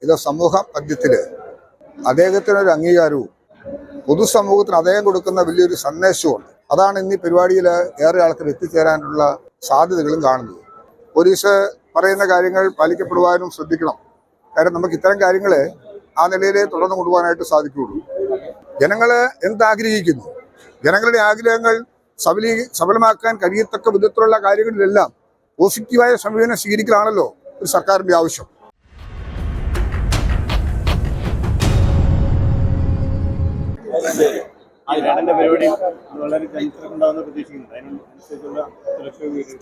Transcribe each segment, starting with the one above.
ഇത് സമൂഹ മധ്യത്തില് അദ്ദേഹത്തിനൊരു അംഗീകാരവും പൊതുസമൂഹത്തിന് അദ്ദേഹം കൊടുക്കുന്ന വലിയൊരു സന്ദേശവുമുണ്ട്. അതാണ് ഇന്ന് ഈ പരിപാടിയിൽ ഏറെ ആൾക്കാർ എത്തിച്ചേരാനുള്ള സാധ്യതകളും കാണുന്നത്. പോലീസ് പറയുന്ന കാര്യങ്ങൾ പാലിക്കപ്പെടുവാനും ശ്രദ്ധിക്കണം. കാരണം നമുക്ക് ഇത്തരം കാര്യങ്ങൾ ആ നിലയിലെ തുടർന്ന് കൊണ്ടുപോകാനായിട്ട് സാധിക്കുകയുള്ളൂ. ജനങ്ങൾ എന്താഗ്രഹിക്കുന്നു, ജനങ്ങളുടെ ആഗ്രഹങ്ങൾ സഫലമാക്കാൻ കഴിയത്തക്ക വിധത്തിലുള്ള കാര്യങ്ങളിലെല്ലാം പോസിറ്റീവായ സമീപനം സ്വീകരിക്കലാണല്ലോ ഒരു സർക്കാരിന്റെ ആവശ്യം.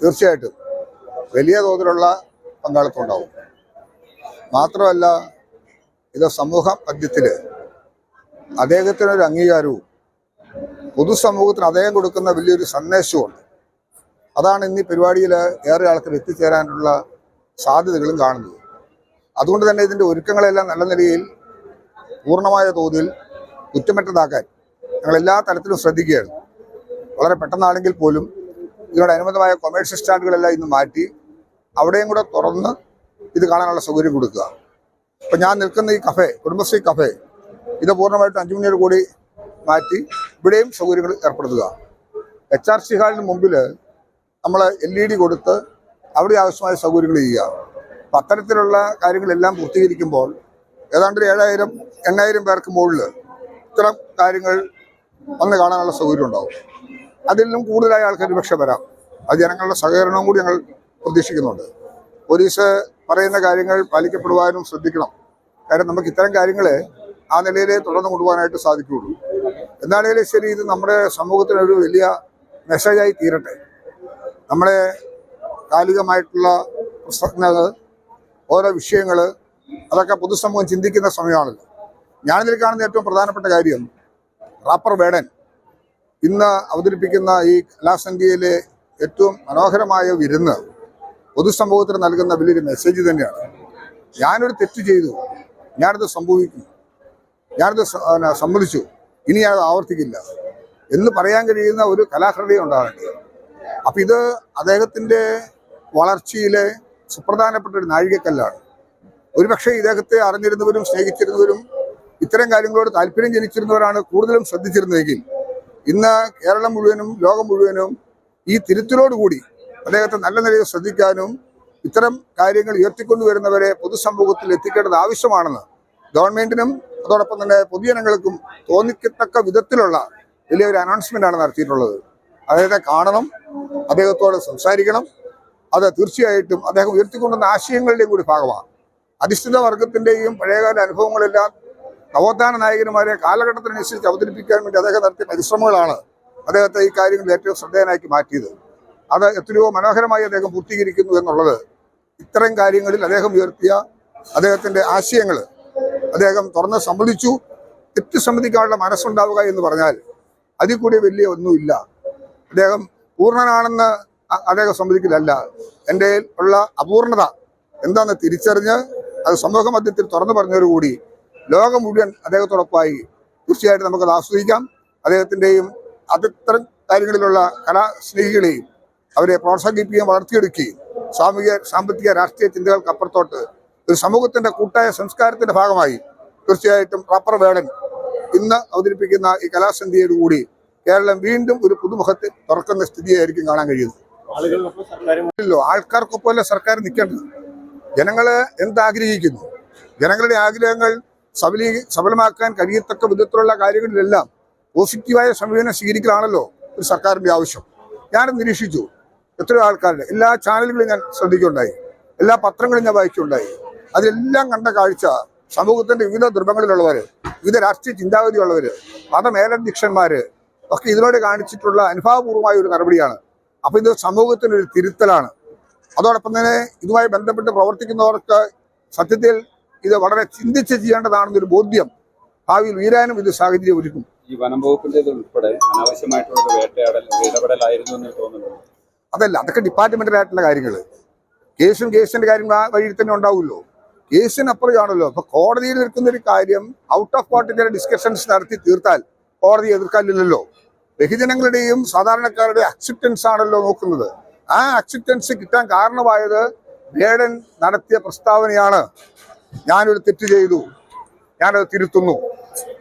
തീർച്ചയായിട്ടും വലിയ തോതിലുള്ള പങ്കാളിത്തം ഉണ്ടാവും. മാത്രമല്ല, ഇത് സമൂഹ മധ്യത്തില് അദ്ദേഹത്തിനൊരു അംഗീകാരവും പൊതുസമൂഹത്തിന് അദ്ദേഹം കൊടുക്കുന്ന വലിയൊരു സന്ദേശവുമുണ്ട്. അതാണ് ഇന്ന് ഈ പരിപാടിയിൽ ഏറെ ആൾക്കാർ എത്തിച്ചേരാനുള്ള സാധ്യതകളും കാണുന്നത്. അതുകൊണ്ട് തന്നെ ഇതിൻ്റെ ഒരുക്കങ്ങളെല്ലാം നല്ല നിലയിൽ പൂർണ്ണമായ തോതിൽ കുറ്റമറ്റതാക്കാൻ ഞങ്ങൾ എല്ലാ തരത്തിലും ശ്രദ്ധിക്കുകയാണ്. വളരെ പെട്ടെന്നാണെങ്കിൽ പോലും ഇതിനോടനുബന്ധമായ കൊമേഴ്ഷ്യൽ സ്റ്റാൻഡുകളെല്ലാം ഇന്ന് മാറ്റി അവിടെയും കൂടെ തുറന്ന് ഇത് കാണാനുള്ള സൗകര്യം കൊടുക്കുക. ഇപ്പം ഞാൻ നിൽക്കുന്ന ഈ കഫേ, കുടുംബശ്രീ കഫേ, ഇത് പൂർണ്ണമായിട്ടും 5 മിനിറ്റ് കൂടി മാറ്റി ഇവിടെയും സൗകര്യങ്ങൾ ഏർപ്പെടുത്തുക. HRC ഹാളിന് മുമ്പിൽ നമ്മൾ LED കൊടുത്ത് അവിടെ ആവശ്യമായ സൗകര്യങ്ങൾ ചെയ്യുക. അപ്പം അത്തരത്തിലുള്ള കാര്യങ്ങളെല്ലാം പൂർത്തീകരിക്കുമ്പോൾ ഏതാണ്ട് 7,000-8,000 പേർക്ക് മുകളിൽ ഇത്തരം കാര്യങ്ങൾ വന്ന് കാണാനുള്ള സൗകര്യം ഉണ്ടാവും. അതിലും കൂടുതലായ ആൾക്കാർ പക്ഷേ വരാം. അത് ജനങ്ങളുടെ സഹകരണവും കൂടി ഞങ്ങൾ പ്രതീക്ഷിക്കുന്നുണ്ട്. പോലീസ് പറയുന്ന കാര്യങ്ങൾ പാലിക്കപ്പെടുവാനും ശ്രദ്ധിക്കണം. കാരണം നമുക്ക് ഇത്തരം കാര്യങ്ങൾ ആ നിലയിലെ തുടർന്ന് കൊണ്ടുപോകാനായിട്ട് സാധിക്കുകയുള്ളൂ. എന്താണേലും ശരി, ഇത് നമ്മുടെ സമൂഹത്തിനൊരു വലിയ മെസ്സേജായി തീരട്ടെ. നമ്മുടെ കാലികമായിട്ടുള്ള പ്രശ്നങ്ങൾ, ഓരോ വിഷയങ്ങൾ, അതൊക്കെ പൊതുസമൂഹം ചിന്തിക്കുന്ന സമയമാണല്ലോ. ഞാനിതിൽ കാണുന്ന ഏറ്റവും പ്രധാനപ്പെട്ട കാര്യം റാപ്പർ വേടൻ ഇന്ന് അവതരിപ്പിക്കുന്ന ഈ കലാസന്ധ്യയിലെ ഏറ്റവും മനോഹരമായ വിരുന്ന് പൊതുസമൂഹത്തിന് നൽകുന്ന വലിയൊരു മെസ്സേജ് തന്നെയാണ്. ഞാനൊരു തെറ്റ് ചെയ്തു, ഞാനത് സംഭവിക്കുന്നു, ഞാനത് സമ്മതിച്ചു, ഇനി ഞാനത് ആവർത്തിക്കില്ല എന്ന് പറയാൻ കഴിയുന്ന ഒരു കലാഹൃദയം ഉണ്ടാകേണ്ടത്. അപ്പം ഇത് അദ്ദേഹത്തിൻ്റെ വളർച്ചയിലെ സുപ്രധാനപ്പെട്ട ഒരു നാഴികക്കല്ലാണ്. ഒരുപക്ഷെ ഇദ്ദേഹത്തെ അറിഞ്ഞിരുന്നവരും സ്നേഹിച്ചിരുന്നവരും ഇത്തരം കാര്യങ്ങളോട് താല്പര്യം ജനിച്ചിരുന്നവരാണ് കൂടുതലും ശ്രദ്ധിച്ചിരുന്നതെങ്കിൽ ഇന്ന് കേരളം മുഴുവനും ലോകം മുഴുവനും ഈ തിരുത്തലോടുകൂടി അദ്ദേഹത്തെ നല്ല നിലയിൽ ശ്രദ്ധിക്കാനും ഇത്തരം കാര്യങ്ങൾ ഉയർത്തിക്കൊണ്ടുവരുന്നവരെ പൊതുസമൂഹത്തിൽ എത്തിക്കേണ്ടത് ആവശ്യമാണെന്ന് ഗവൺമെന്റിനും അതോടൊപ്പം തന്നെ പൊതുജനങ്ങൾക്കും തോന്നിക്കത്തക്ക വിധത്തിലുള്ള വലിയൊരു അനൗൺസ്മെന്റാണ് നടത്തിയിട്ടുള്ളത്. അദ്ദേഹത്തെ കാണണം, അദ്ദേഹത്തോട് സംസാരിക്കണം. അത് തീർച്ചയായിട്ടും അദ്ദേഹം ഉയർത്തിക്കൊണ്ടുവന്ന ആശയങ്ങളുടെയും കൂടി ഭാഗമാണ്. അധിഷ്ഠിത വർഗത്തിൻ്റെയും പഴയകാല അനുഭവങ്ങളെല്ലാം നവോത്ഥാന നായകന്മാരെ കാലഘട്ടത്തിനനുസരിച്ച് അവതരിപ്പിക്കാൻ വേണ്ടി അദ്ദേഹം നടത്തിയ പരിശ്രമങ്ങളാണ് അദ്ദേഹത്തെ ഈ കാര്യങ്ങളിൽ ഏറ്റവും ശ്രദ്ധേയനാക്കി മാറ്റിയത്. അത് എത്രയോ മനോഹരമായി അദ്ദേഹം പൂർത്തീകരിക്കുന്നു എന്നുള്ളത് ഇത്തരം കാര്യങ്ങളിൽ അദ്ദേഹം ഉയർത്തിയ അദ്ദേഹത്തിൻ്റെ ആശയങ്ങൾ അദ്ദേഹം തുറന്ന് സമ്മതിച്ചു. തെറ്റ് സമ്മതിക്കാനുള്ള മനസ്സുണ്ടാവുക എന്ന് പറഞ്ഞാൽ അതിൽ കൂടി വലിയ ഒന്നുമില്ല. അദ്ദേഹം പൂർണ്ണനാണെന്ന് അദ്ദേഹം സമ്മതിക്കലല്ല, എൻ്റെ ഉള്ള അപൂർണത എന്താണെന്ന് തിരിച്ചറിഞ്ഞ് അത് സമൂഹ മധ്യത്തിൽ തുറന്നു പറഞ്ഞതോടുകൂടി ലോകം മുഴുവൻ അദ്ദേഹത്തോടൊപ്പമായി. തീർച്ചയായിട്ടും നമുക്കത് ആസ്വദിക്കാം. അദ്ദേഹത്തിൻ്റെയും അത്തരം കാര്യങ്ങളിലുള്ള കലാസ്നേഹികളെയും അവരെ പ്രോത്സാഹിപ്പിക്കുകയും വളർത്തിയെടുക്കുകയും സാമ്പത്തിക രാഷ്ട്രീയ ചിന്തകൾക്കപ്പുറത്തോട്ട് ഒരു സമൂഹത്തിൻ്റെ കൂട്ടായ സംസ്കാരത്തിൻ്റെ ഭാഗമായി തീർച്ചയായിട്ടും റാപ്പർ വേടൻ ഇന്ന് അവതരിപ്പിക്കുന്ന ഈ കലാസന്ധ്യയോടുകൂടി കേരളം വീണ്ടും ഒരു പുതുമുഖത്തിൽ തുറക്കുന്ന സ്ഥിതിയായിരിക്കും കാണാൻ കഴിയുന്നത്. ആൾക്കാർക്കൊപ്പമല്ല സർക്കാർ നിൽക്കേണ്ടത്. ജനങ്ങൾ എന്താഗ്രഹിക്കുന്നു, ജനങ്ങളുടെ ആഗ്രഹങ്ങൾ സഫലമാക്കാൻ കഴിയത്തക്ക വിധത്തിലുള്ള കാര്യങ്ങളിലെല്ലാം പോസിറ്റീവായ സമീപനം സ്വീകരിക്കലാണല്ലോ ഒരു സർക്കാരിൻ്റെ ആവശ്യം. ഞാനത് നിരീക്ഷിച്ചു. എത്രയോ ആൾക്കാരുടെ എല്ലാ ചാനലുകളും ഞാൻ ശ്രദ്ധിക്കുകയുണ്ടായി, എല്ലാ പത്രങ്ങളും ഞാൻ വായിക്കുകയുണ്ടായി. അതിലെല്ലാം കണ്ട കാഴ്ച സമൂഹത്തിൻ്റെ വിവിധ ധ്രുവങ്ങളിലുള്ളവർ, വിവിധ രാഷ്ട്രീയ ചിന്താഗതിയുള്ളവർ, മതമേലധ്യക്ഷന്മാർ ഒക്കെ ഇതിനോട് കാണിച്ചിട്ടുള്ള അനുഭാവപൂർവമായ ഒരു നടപടിയാണ്. അപ്പോൾ ഇത് സമൂഹത്തിനൊരു തിരുത്തലാണ്. അതോടൊപ്പം തന്നെ ഇതുമായി ബന്ധപ്പെട്ട് പ്രവർത്തിക്കുന്നവർക്ക് സത്യത്തിൽ ഇത് വളരെ ചിന്തിച്ച് ചെയ്യേണ്ടതാണെന്നൊരു ബോധ്യം ഭാവിയിൽ വീരാനും ഇത് സാഹചര്യം ഒരുക്കും. ഈ വനം വകുപ്പിന്റെ ഉൾപ്പെടെ അനാവശ്യമായിട്ടുള്ള വേട്ടയാടൽ ഇടപെടലായിരുന്നു എന്ന് തോന്നുന്നു. അതല്ല, അതൊക്കെ ഡിപ്പാർട്ട്മെന്റിലായിട്ടുള്ള കാര്യങ്ങൾ. കേസിന്റെ കാര്യങ്ങൾ ആ വഴിയിൽ തന്നെ ഉണ്ടാവുമല്ലോ. കേസിനപ്പുറമാണല്ലോ. ഇപ്പൊ കോടതിയിൽ നിൽക്കുന്ന ഒരു കാര്യം ഔട്ട് ഓഫ് കോർട്ട് ചില ഡിസ്കഷൻസ് നടത്തി തീർത്താൽ കോടതി എതിർക്കാനില്ലല്ലോ. ബഹുജനങ്ങളുടെയും സാധാരണക്കാരുടെയും അക്സെപ്റ്റൻസ് ആണല്ലോ നോക്കുന്നത്. ആ അക്സെപ്റ്റൻസ് കിട്ടാൻ കാരണമായത് വേടൻ നടത്തിയ പ്രസ്താവനയാണ്. ഞാനൊരു തെറ്റ് ചെയ്തു, ഞാനത് തിരുത്തുന്നു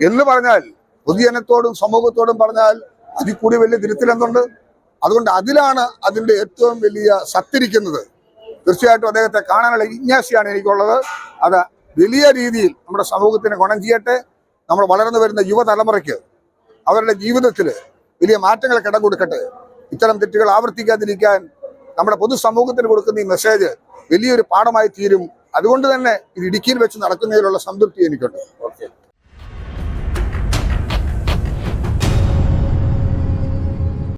എന്ന് പറഞ്ഞാൽ, പൊതുജനത്തോടും സമൂഹത്തോടും പറഞ്ഞാൽ അതിൽ കൂടി വലിയ തിരുത്തലെന്തുണ്ട്? അതുകൊണ്ട് അതിലാണ് അതിൻ്റെ ഏറ്റവും വലിയ സത്തിരിക്കുന്നത്. തീർച്ചയായിട്ടും അദ്ദേഹത്തെ കാണാനുള്ള ജിജ്ഞാസയാണ് എനിക്കുള്ളത്. അത് വലിയ രീതിയിൽ നമ്മുടെ സമൂഹത്തിന് ഗുണം ചെയ്യട്ടെ. നമ്മൾ വളർന്നു വരുന്ന യുവതലമുറയ്ക്ക് അവരുടെ ജീവിതത്തിൽ വലിയ മാറ്റങ്ങൾക്ക് ഇടം കൊടുക്കട്ടെ. ഇത്തരം തെറ്റുകൾ ആവർത്തിക്കാതിരിക്കാൻ നമ്മുടെ പൊതുസമൂഹത്തിന് കൊടുക്കുന്ന ഈ മെസ്സേജ് വലിയൊരു പാഠമായി തീരും. അതുകൊണ്ട് തന്നെ ഇത് ഇടുക്കിയിൽ വെച്ച് നടക്കുന്നതിലുള്ള സംതൃപ്തി എനിക്കുണ്ട്. ഓക്കെ.